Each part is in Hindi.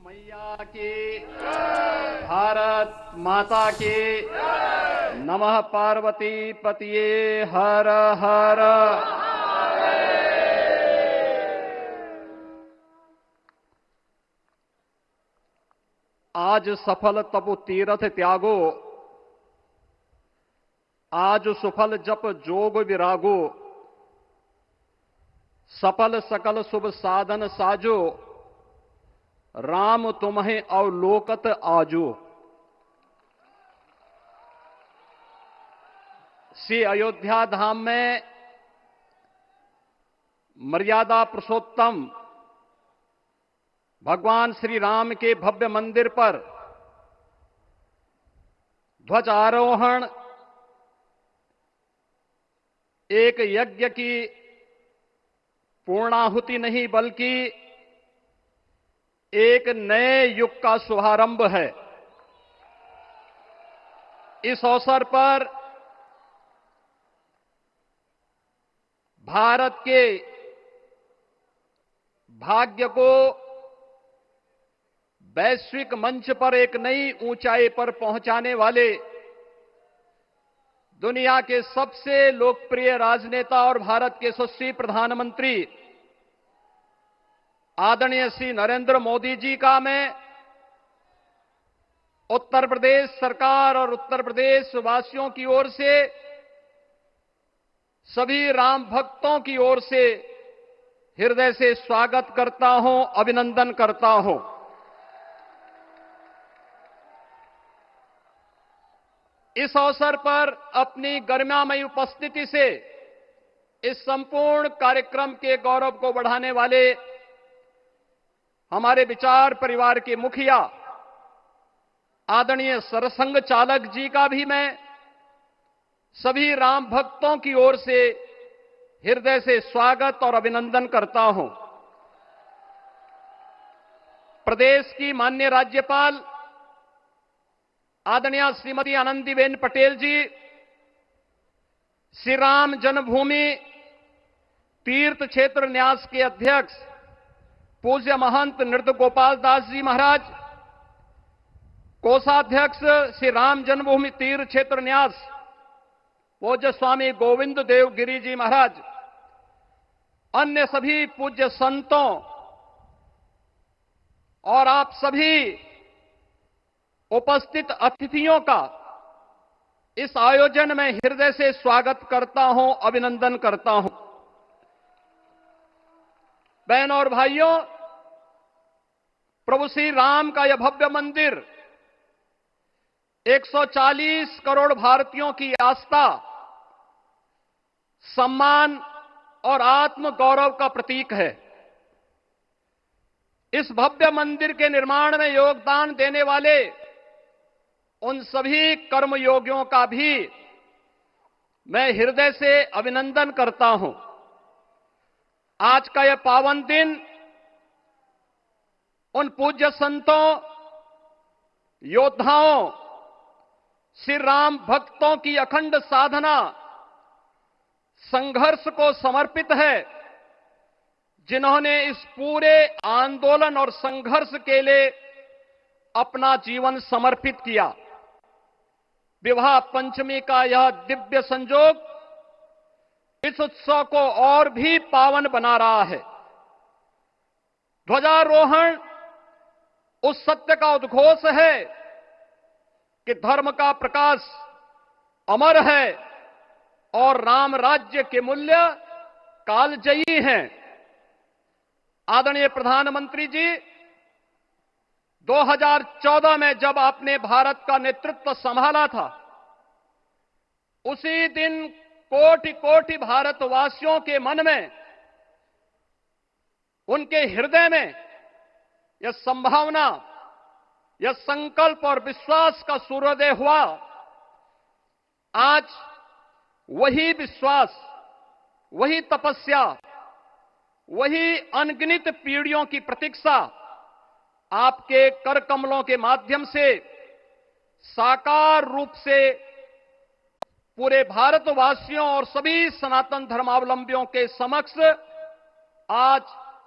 मैया की, भारत माता की, नमः पार्वती पतिये हर हर। आज सफल तपु तीरथ त्यागो, आज सुफल जप जोग विरागो, सफल सकल शुभ साधन साजो, राम तुम्हें अवलोकत आजो। श्री अयोध्या धाम में मर्यादा पुरुषोत्तम भगवान श्री राम के भव्य मंदिर पर ध्वजारोहण एक यज्ञ की पूर्णाहुति नहीं बल्कि एक नए युग का शुभारंभ है। इस अवसर पर भारत के भाग्य को वैश्विक मंच पर एक नई ऊंचाई पर पहुंचाने वाले दुनिया के सबसे लोकप्रिय राजनेता और भारत के यशस्वी प्रधानमंत्री आदरणीय श्री नरेंद्र मोदी जी का मैं उत्तर प्रदेश सरकार और उत्तर प्रदेश वासियों की ओर से, सभी राम भक्तों की ओर से हृदय से स्वागत करता हूं, अभिनंदन करता हूं। इस अवसर पर अपनी गरिमामयी उपस्थिति से इस संपूर्ण कार्यक्रम के गौरव को बढ़ाने वाले हमारे विचार परिवार के मुखिया आदरणीय सरसंघ चालक जी का भी मैं सभी राम भक्तों की ओर से हृदय से स्वागत और अभिनंदन करता हूं। प्रदेश की माननीय राज्यपाल आदरणीय श्रीमती आनंदीबेन पटेल जी, श्री राम जन्मभूमि तीर्थ क्षेत्र न्यास के अध्यक्ष पूज्य महंत नृत्य गोपाल दास जी महाराज, कोषाध्यक्ष श्री राम जन्मभूमि तीर्थ क्षेत्र न्यास पूज्य स्वामी गोविंद देव गिरी जी महाराज, अन्य सभी पूज्य संतों और आप सभी उपस्थित अतिथियों का इस आयोजन में हृदय से स्वागत करता हूं, अभिनंदन करता हूं। बहनों और भाइयों, प्रभु श्री राम का यह भव्य मंदिर 140 करोड़ भारतीयों की आस्था, सम्मान और आत्म गौरव का प्रतीक है। इस भव्य मंदिर के निर्माण में योगदान देने वाले उन सभी कर्मयोगियों का भी मैं हृदय से अभिनंदन करता हूं। आज का यह पावन दिन उन पूज्य संतों, योद्धाओं, श्री राम भक्तों की अखंड साधना, संघर्ष को समर्पित है, जिन्होंने इस पूरे आंदोलन और संघर्ष के लिए अपना जीवन समर्पित किया। विवाह पंचमी का यह दिव्य संयोग इस उत्सव को और भी पावन बना रहा है। ध्वजारोहण उस सत्य का उद्घोष है कि धर्म का प्रकाश अमर है और राम राज्य के मूल्य कालजयी हैं। आदरणीय प्रधानमंत्री जी, 2014 में जब आपने भारत का नेतृत्व संभाला था, उसी दिन कोटि कोटि भारतवासियों के मन में, उनके हृदय में यह संभावना, यह संकल्प और विश्वास का सूर्योदय हुआ। आज वही विश्वास, वही तपस्या, वही अनगिनत पीढ़ियों की प्रतीक्षा आपके कर कमलों के माध्यम से साकार रूप से पूरे भारतवासियों और सभी सनातन धर्मावलंबियों के समक्ष आज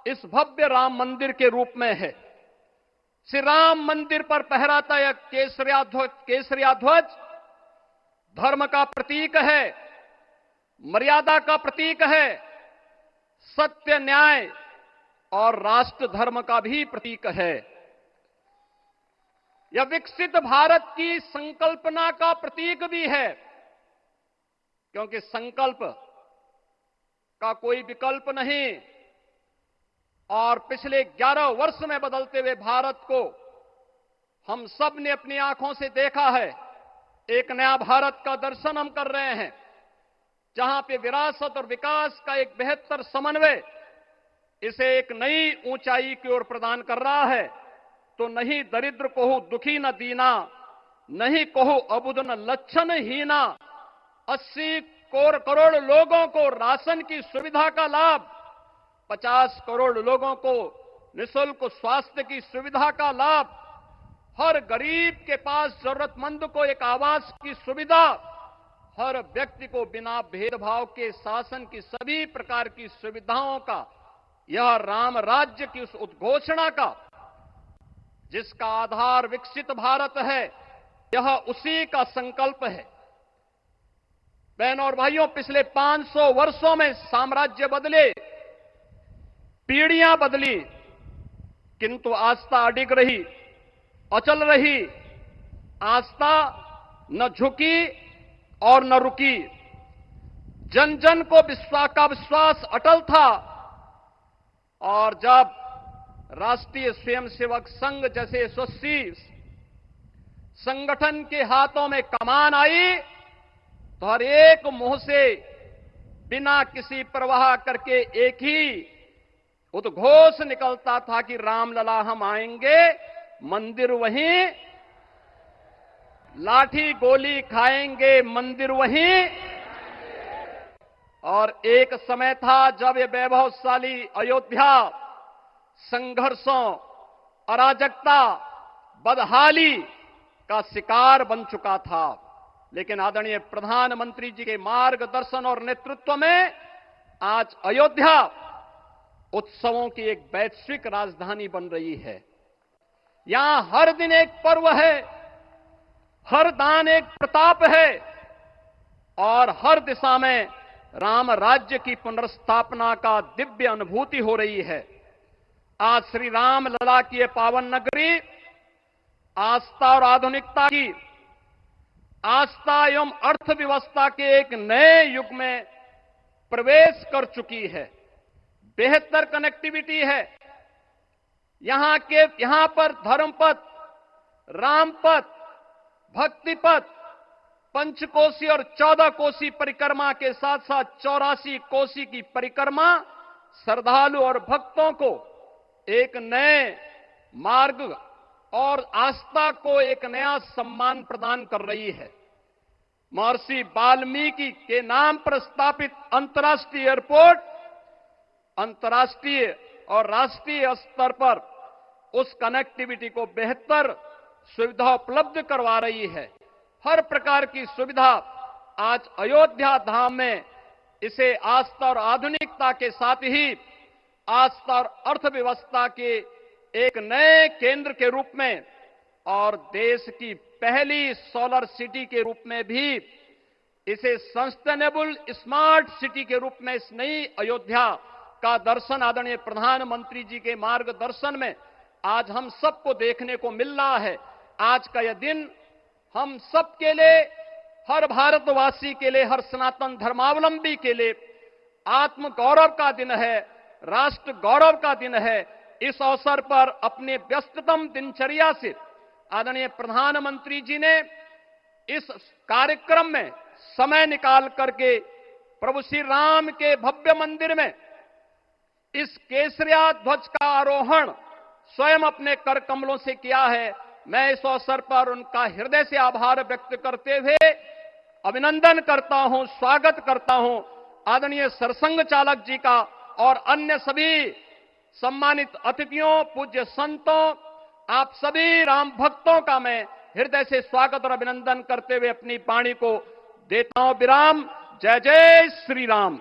इस भव्य राम मंदिर के रूप में है। श्री राम मंदिर पर फहराता यह केसरिया ध्वज धर्म का प्रतीक है, मर्यादा का प्रतीक है, सत्य, न्याय और राष्ट्र धर्म का भी प्रतीक है। यह विकसित भारत की संकल्पना का प्रतीक भी है, क्योंकि संकल्प का कोई विकल्प नहीं। और पिछले 11 वर्ष में बदलते हुए भारत को हम सब ने अपनी आंखों से देखा है। एक नया भारत का दर्शन हम कर रहे हैं, जहां पे विरासत और विकास का एक बेहतर समन्वय इसे एक नई ऊंचाई की ओर प्रदान कर रहा है। तो नहीं दरिद्र को दुखी न दीना, नहीं कहो अबुद न लक्षण हीना। 80 करोड़ लोगों को राशन की सुविधा का लाभ, 50 करोड़ लोगों को निःशुल्क स्वास्थ्य की सुविधा का लाभ, हर गरीब के पास जरूरतमंद को एक आवास की सुविधा, हर व्यक्ति को बिना भेदभाव के शासन की सभी प्रकार की सुविधाओं का, यह राम राज्य की उस उद्घोषणा का जिसका आधार विकसित भारत है, यह उसी का संकल्प है। बहनों और भाइयों, पिछले 500 वर्षों में साम्राज्य बदले, पीढ़ियां बदली, किंतु आस्था अडिग रही, अचल रही। आस्था न झुकी और न रुकी। जन जन को विश्वास अटल था। और जब राष्ट्रीय स्वयंसेवक संघ जैसे यशस्वी संगठन के हाथों में कमान आई, तो हर एक मुंह से बिना किसी परवाह करके एक ही उद्घोष निकलता था कि रामलला हम आएंगे, मंदिर वहीं, लाठी गोली खाएंगे, मंदिर वहीं। और एक समय था जब ये वैभवशाली अयोध्या संघर्षों, अराजकता, बदहाली का शिकार बन चुका था। लेकिन आदरणीय प्रधानमंत्री जी के मार्गदर्शन और नेतृत्व में आज अयोध्या उत्सवों की एक वैश्विक राजधानी बन रही है। यहां हर दिन एक पर्व है, हर दान एक प्रताप है, और हर दिशा में राम राज्य की पुनर्स्थापना का दिव्य अनुभूति हो रही है। आज श्री राम लला की ये पावन नगरी आस्था और आधुनिकता की, आस्था एवं अर्थव्यवस्था के एक नए युग में प्रवेश कर चुकी है। बेहतर कनेक्टिविटी है। यहां पर धर्मपथ, रामपथ, भक्तिपथ, पंचकोसी और 14 कोसी परिक्रमा के साथ साथ 84 कोसी की परिक्रमा श्रद्धालु और भक्तों को एक नए मार्ग और आस्था को एक नया सम्मान प्रदान कर रही है। महर्षि वाल्मीकि के नाम पर स्थापित अंतर्राष्ट्रीय एयरपोर्ट अंतर्राष्ट्रीय और राष्ट्रीय स्तर पर उस कनेक्टिविटी को बेहतर सुविधा उपलब्ध करवा रही है। हर प्रकार की सुविधा आज अयोध्या धाम में इसे आस्था और आधुनिकता के साथ ही आस्था और अर्थव्यवस्था के एक नए केंद्र के रूप में और देश की पहली सोलर सिटी के रूप में भी, इसे सस्टेनेबल स्मार्ट सिटी के रूप में इस नई अयोध्या का दर्शन आदरणीय प्रधानमंत्री जी के मार्गदर्शन में आज हम सबको देखने को मिल रहा है। आज का यह दिन हम सबके लिए, हर भारतवासी के लिए, हर सनातन धर्मावलंबी के लिए आत्म गौरव का दिन है, राष्ट्र गौरव का दिन है। इस अवसर पर अपने व्यस्ततम दिनचर्या से आदरणीय प्रधानमंत्री जी ने इस कार्यक्रम में समय निकाल करके प्रभु श्री राम के भव्य मंदिर में इस केसरिया ध्वज का आरोहण स्वयं अपने कर कमलों से किया है। मैं इस अवसर पर उनका हृदय से आभार व्यक्त करते हुए अभिनंदन करता हूं, स्वागत करता हूं आदरणीय सरसंघ चालक जी का और अन्य सभी सम्मानित अतिथियों, पूज्य संतों, आप सभी राम भक्तों का मैं हृदय से स्वागत और अभिनंदन करते हुए अपनी वाणी को देता हूं विराम। जय जय श्री राम।